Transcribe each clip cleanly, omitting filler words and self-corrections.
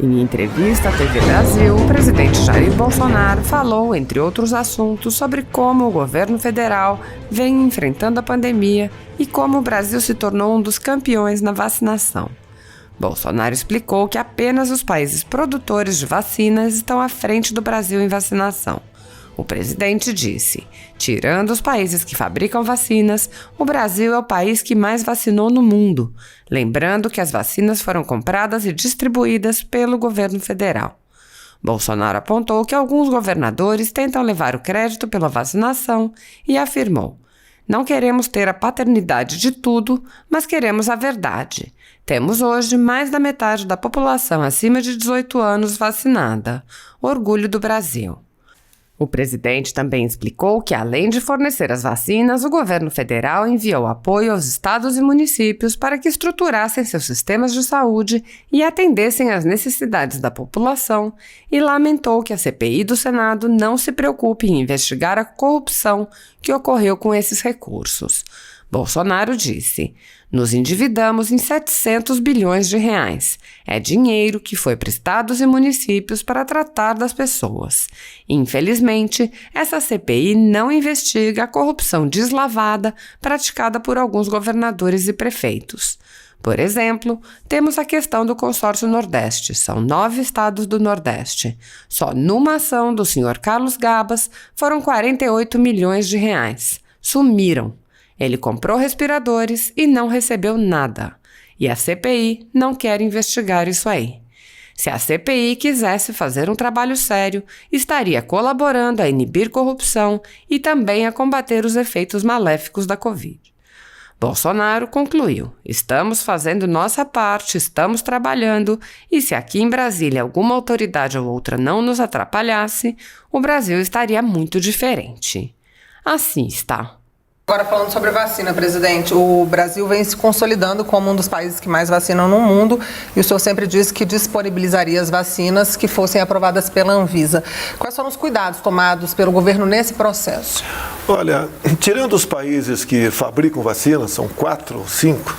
Em entrevista à TV Brasil, o presidente Jair Bolsonaro falou, entre outros assuntos, sobre como o governo federal vem enfrentando a pandemia e como o Brasil se tornou um dos campeões na vacinação. Bolsonaro explicou que apenas os países produtores de vacinas estão à frente do Brasil em vacinação. O presidente disse: tirando os países que fabricam vacinas, o Brasil é o país que mais vacinou no mundo, lembrando que as vacinas foram compradas e distribuídas pelo governo federal. Bolsonaro apontou que alguns governadores tentam levar o crédito pela vacinação e afirmou: não queremos ter a paternidade de tudo, mas queremos a verdade. Temos hoje mais da metade da população acima de 18 anos vacinada. Orgulho do Brasil. O presidente também explicou que, além de fornecer as vacinas, o governo federal enviou apoio aos estados e municípios para que estruturassem seus sistemas de saúde e atendessem às necessidades da população e lamentou que a CPI do Senado não se preocupe em investigar a corrupção que ocorreu com esses recursos. Bolsonaro disse: nos endividamos em 700 bilhões de reais. É dinheiro que foi para estados e municípios para tratar das pessoas. Infelizmente, essa CPI não investiga a corrupção deslavada praticada por alguns governadores e prefeitos. Por exemplo, temos a questão do consórcio Nordeste. São 9 estados do Nordeste. Só numa ação do senhor Carlos Gabas foram 48 milhões de reais. Sumiram. Ele comprou respiradores e não recebeu nada. E a CPI não quer investigar isso aí. Se a CPI quisesse fazer um trabalho sério, estaria colaborando a inibir corrupção e também a combater os efeitos maléficos da Covid. Bolsonaro concluiu: estamos fazendo nossa parte, estamos trabalhando, e se aqui em Brasília alguma autoridade ou outra não nos atrapalhasse, o Brasil estaria muito diferente. Assim está. Agora falando sobre vacina, presidente, o Brasil vem se consolidando como um dos países que mais vacinam no mundo e o senhor sempre disse que disponibilizaria as vacinas que fossem aprovadas pela Anvisa. Quais foram os cuidados tomados pelo governo nesse processo? Olha, tirando os países que fabricam vacinas, são 4 ou 5,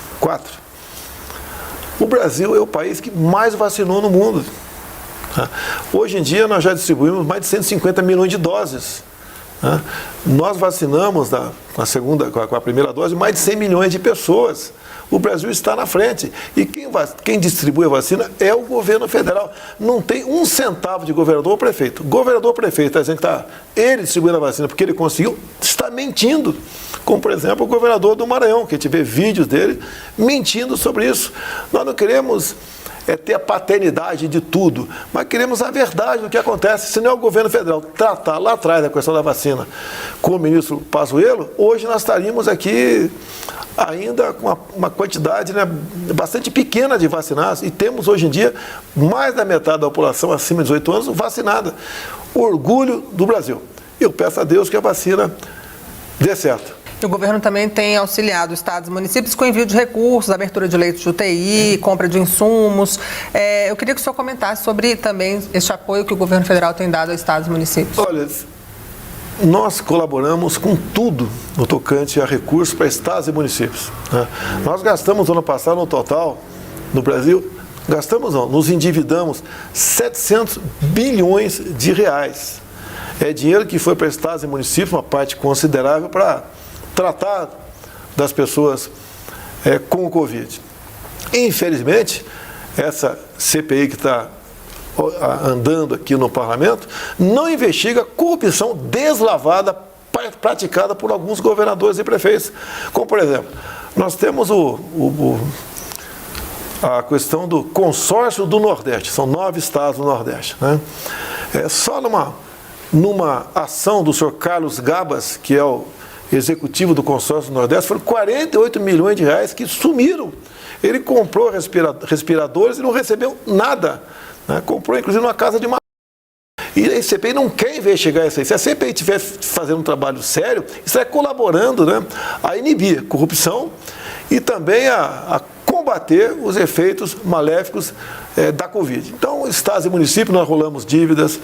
o Brasil é o país que mais vacinou no mundo. Hoje em dia nós já distribuímos mais de 150 milhões de doses. Nós vacinamos com a primeira dose mais de 100 milhões de pessoas. O Brasil está na frente. E quem distribui a vacina é o governo federal. Não tem um centavo de governador ou prefeito. Governador ou prefeito está dizendo que ele distribuindo a vacina porque ele conseguiu, está mentindo. Como, por exemplo, o governador do Maranhão, que a gente vê vídeos dele mentindo sobre isso. Nós não queremos ter a paternidade de tudo, mas queremos a verdade do que acontece. Se não é o governo federal tratar lá atrás da questão da vacina com o ministro Pazuello, hoje nós estaríamos aqui ainda com uma quantidade bastante pequena de vacinados, e temos hoje em dia mais da metade da população acima de 18 anos vacinada. Orgulho do Brasil. Eu peço a Deus que a vacina dê certo. O governo também tem auxiliado estados e municípios com envio de recursos, abertura de leitos de UTI, compra de insumos. Eu queria que o senhor comentasse sobre também este apoio que o governo federal tem dado a estados e municípios. Olha, nós colaboramos com tudo no tocante a recursos para estados e municípios. Nós gastamos no ano passado, no total, no Brasil, nos endividamos 700 bilhões de reais. É dinheiro que foi para estados e municípios, uma parte considerável para tratar das pessoas com o Covid. Infelizmente, essa CPI que está andando aqui no parlamento não investiga corrupção deslavada praticada por alguns governadores e prefeitos. Como, por exemplo, nós temos a questão do consórcio do Nordeste. São 9 estados do Nordeste. Só numa ação do senhor Carlos Gabas, que é o executivo do consórcio do Nordeste, foram 48 milhões de reais que sumiram. Ele comprou respiradores e não recebeu nada. Comprou, inclusive, uma casa de uma... E a CPI não quer investigar isso aí. Se a CPI estiver fazendo um trabalho sério, estará colaborando a inibir a corrupção e também a combater os efeitos maléficos da Covid. Então, estados e municípios, nós rolamos dívidas.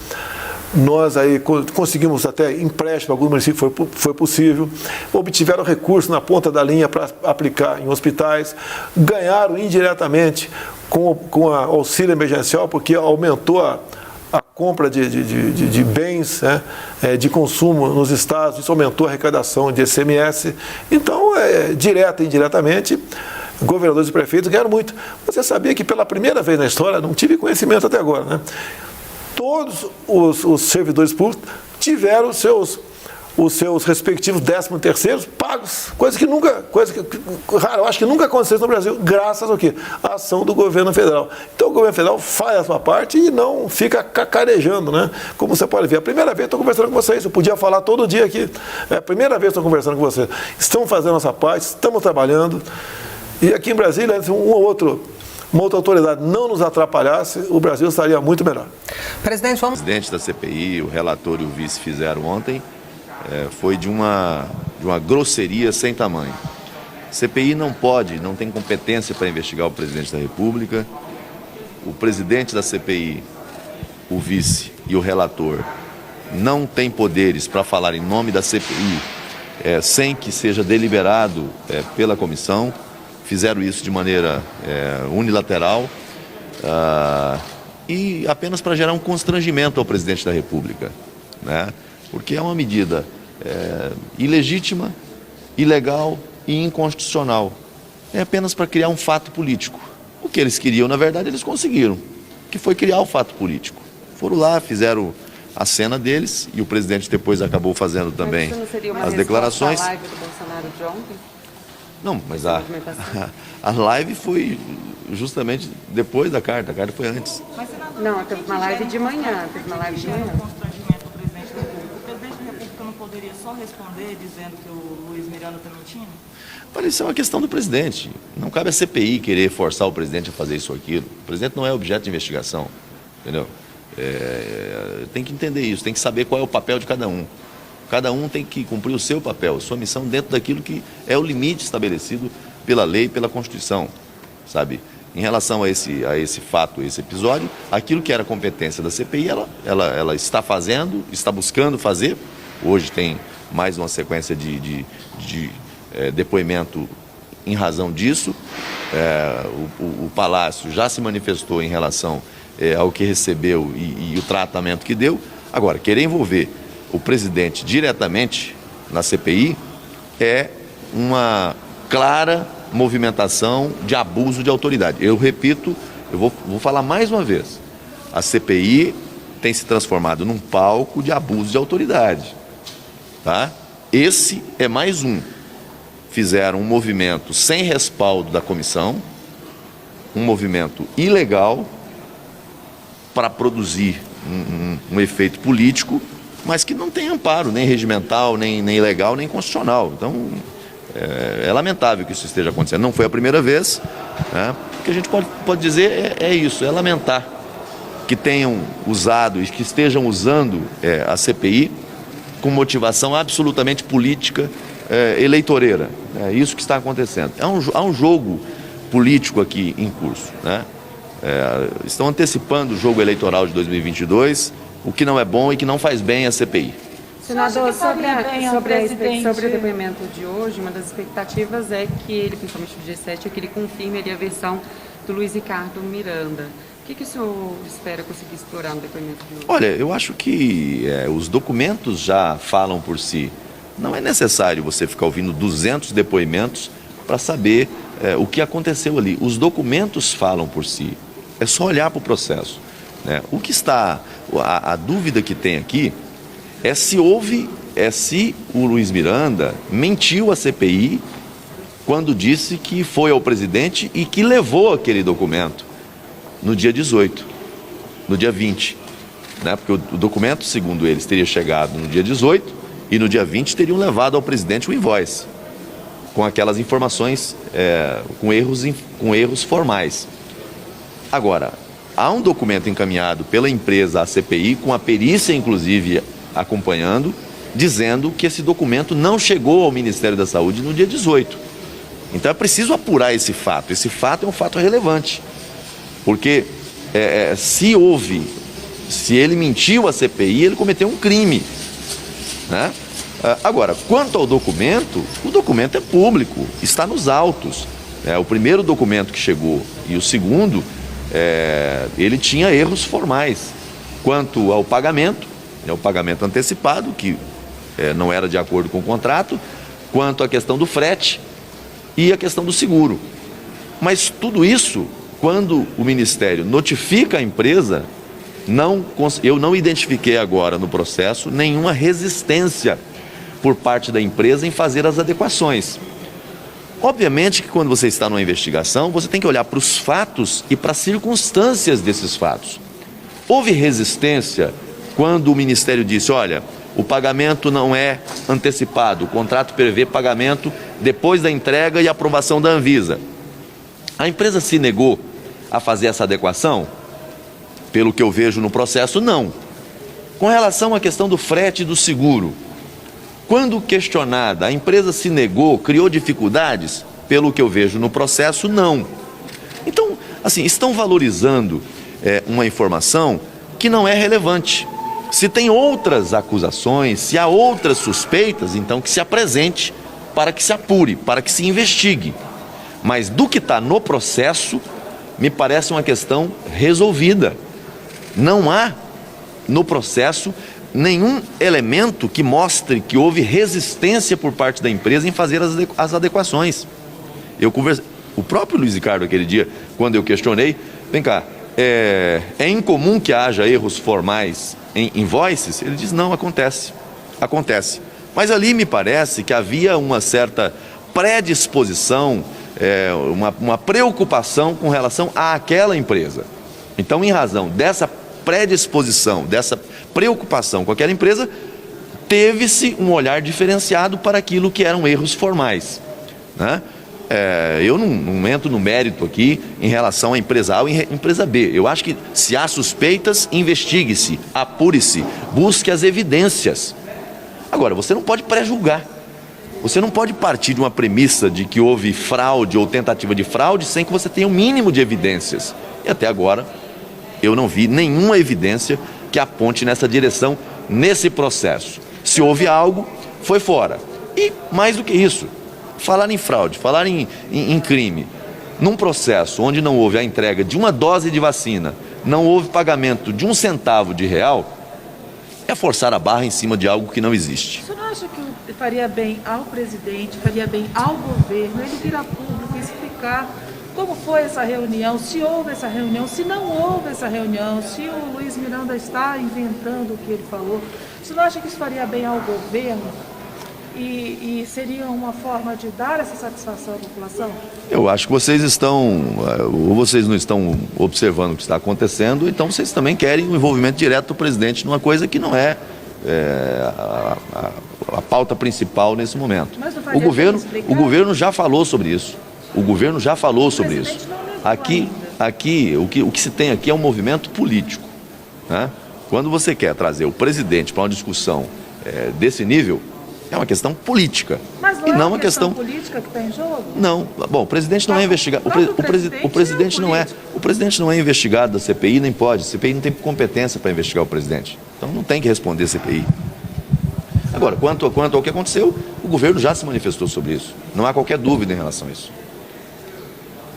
Nós aí conseguimos até empréstimo para alguns municípios, foi possível, obtiveram recursos na ponta da linha para aplicar em hospitais, ganharam indiretamente com o auxílio emergencial, porque aumentou a compra de bens, né, de consumo nos estados, isso aumentou a arrecadação de ICMS. Então, direta e indiretamente, governadores e prefeitos ganharam muito. Você sabia que pela primeira vez na história, não tive conhecimento até agora, né, todos os servidores públicos tiveram os seus respectivos 13º pagos, coisa que raro, eu acho que nunca aconteceu no Brasil, graças ao quê? À ação do governo federal. Então o governo federal faz a sua parte e não fica cacarejando, né? Como você pode ver, a primeira vez estou conversando com vocês, eu podia falar todo dia aqui, é a primeira vez estou conversando com vocês. Estamos fazendo a nossa parte, estamos trabalhando, e aqui em Brasília, uma outra autoridade não nos atrapalhasse, o Brasil estaria muito melhor. Presidente, vamos... O presidente da CPI, o relator e o vice fizeram ontem, foi de uma grosseria sem tamanho. CPI não tem competência para investigar o presidente da República. O presidente da CPI, o vice e o relator não têm poderes para falar em nome da CPI sem que seja deliberado pela comissão. Fizeram isso de maneira unilateral e apenas para gerar um constrangimento ao presidente da República, né? Porque é uma medida ilegítima, ilegal e inconstitucional. É apenas para criar um fato político. O que eles queriam, na verdade, eles conseguiram, que foi criar o fato político. Foram lá, fizeram a cena deles e o presidente depois acabou fazendo também as declarações. Mas isso não seria uma resposta à live do Bolsonaro de ontem? Não, mas a live foi justamente depois da carta, a carta foi antes. Não, teve uma live de manhã, O presidente da República não poderia só responder dizendo que o Luiz Miranda está mentindo? Isso é uma questão do presidente. Não cabe a CPI querer forçar o presidente a fazer isso ou aquilo. O presidente não é objeto de investigação, entendeu? Tem que entender isso, tem que saber qual é o papel de cada um. Cada um tem que cumprir o seu papel, sua missão dentro daquilo que é o limite estabelecido pela lei e pela Constituição, sabe? Em relação a esse fato, esse episódio, aquilo que era competência da CPI, ela está fazendo, está buscando fazer. Hoje tem mais uma sequência de depoimento em razão disso. O Palácio já se manifestou em relação ao que recebeu e o tratamento que deu. Agora, querer envolver o presidente diretamente na CPI é uma clara movimentação de abuso de autoridade. Eu repito, eu vou falar mais uma vez, a CPI tem se transformado num palco de abuso de autoridade, tá? Esse é mais um. Fizeram um movimento sem respaldo da comissão, um movimento ilegal para produzir um efeito político, mas que não tem amparo, nem regimental, nem legal, nem constitucional. Então, é lamentável que isso esteja acontecendo. Não foi a primeira vez, né? O que a gente pode dizer é isso, é lamentar que tenham usado e que estejam usando a CPI com motivação absolutamente política, eleitoreira. É isso que está acontecendo. Há um jogo político aqui em curso, né? Estão antecipando o jogo eleitoral de 2022, o que não é bom e que não faz bem à CPI. Senador, sobre o depoimento de hoje, uma das expectativas é que ele, principalmente do G7, é que ele confirme ali a versão do Luiz Ricardo Miranda. O que o senhor espera conseguir explorar no depoimento de hoje? Olha, eu acho que os documentos já falam por si. Não é necessário você ficar ouvindo 200 depoimentos para saber o que aconteceu ali. Os documentos falam por si. É só olhar para o processo, né? O que está, a dúvida que tem aqui é se o Luiz Miranda mentiu à CPI quando disse que foi ao presidente e que levou aquele documento no dia 18, no dia 20, né? Porque o documento, segundo eles, teria chegado no dia 18 e no dia 20 teriam levado ao presidente o invoice, com aquelas informações, com erros formais. Agora, há um documento encaminhado pela empresa à CPI, com a perícia inclusive acompanhando, dizendo que esse documento não chegou ao Ministério da Saúde no dia 18. Então é preciso apurar esse fato. Esse fato é um fato relevante. Porque se ele mentiu à CPI, ele cometeu um crime, né? Agora, quanto ao documento, o documento é público, está nos autos. O primeiro documento que chegou e o segundo ele tinha erros formais quanto ao pagamento, o pagamento antecipado, que não era de acordo com o contrato, quanto à questão do frete e a questão do seguro. Mas tudo isso, quando o Ministério notifica a empresa, eu não identifiquei agora no processo nenhuma resistência por parte da empresa em fazer as adequações. Obviamente que quando você está numa investigação, você tem que olhar para os fatos e para as circunstâncias desses fatos. Houve resistência quando o Ministério disse, olha, o pagamento não é antecipado, o contrato prevê pagamento depois da entrega e aprovação da Anvisa. A empresa se negou a fazer essa adequação? Pelo que eu vejo no processo, não. Com relação à questão do frete e do seguro, quando questionada, a empresa se negou, criou dificuldades? Pelo que eu vejo no processo, não. Então, assim, estão valorizando uma informação que não é relevante. Se tem outras acusações, se há outras suspeitas, então que se apresente para que se apure, para que se investigue. Mas do que está no processo, me parece uma questão resolvida. Não há no processo nenhum elemento que mostre que houve resistência por parte da empresa em fazer as adequações. O próprio Luiz Ricardo, aquele dia, quando eu questionei, vem cá, é incomum que haja erros formais em invoices? Ele diz, não, acontece. Mas ali me parece que havia uma certa predisposição, uma preocupação com relação àquela empresa. Então, em razão dessa predisposição, dessa preocupação com aquela empresa, teve-se um olhar diferenciado para aquilo que eram erros formais, né? Eu não entro no mérito aqui em relação à empresa A ou empresa B. Eu acho que se há suspeitas, investigue-se, apure-se, busque as evidências. Agora, você não pode pré-julgar. Você não pode partir de uma premissa de que houve fraude ou tentativa de fraude sem que você tenha o mínimo de evidências. E até agora, eu não vi nenhuma evidência que aponte nessa direção, nesse processo. Se houve algo, foi fora. E, mais do que isso, falar em fraude, falar em crime, num processo onde não houve a entrega de uma dose de vacina, não houve pagamento de R$1 centavo, é forçar a barra em cima de algo que não existe. O senhor não acha que faria bem ao presidente, faria bem ao governo, ele vir a público e explicar como foi essa reunião, se houve essa reunião, se não houve essa reunião, se o Luiz Miranda está inventando o que ele falou? O senhor não acha que isso faria bem ao governo? E seria uma forma de dar essa satisfação à população? Eu acho que vocês não estão observando o que está acontecendo, então vocês também querem o envolvimento direto do presidente numa coisa que não é a pauta principal nesse momento. Mas não faria o governo já falou sobre isso. O governo já falou sobre isso. Aqui, o que se tem aqui é um movimento político, né? Quando você quer trazer o presidente para uma discussão desse nível, é uma questão política. Mas não é uma questão política que está em jogo? Não. Bom, o presidente não é investigado. O presidente não é investigado da CPI, nem pode. A CPI não tem competência para investigar o presidente. Então não tem que responder a CPI. Agora, quanto ao que aconteceu, o governo já se manifestou sobre isso. Não há qualquer dúvida em relação a isso.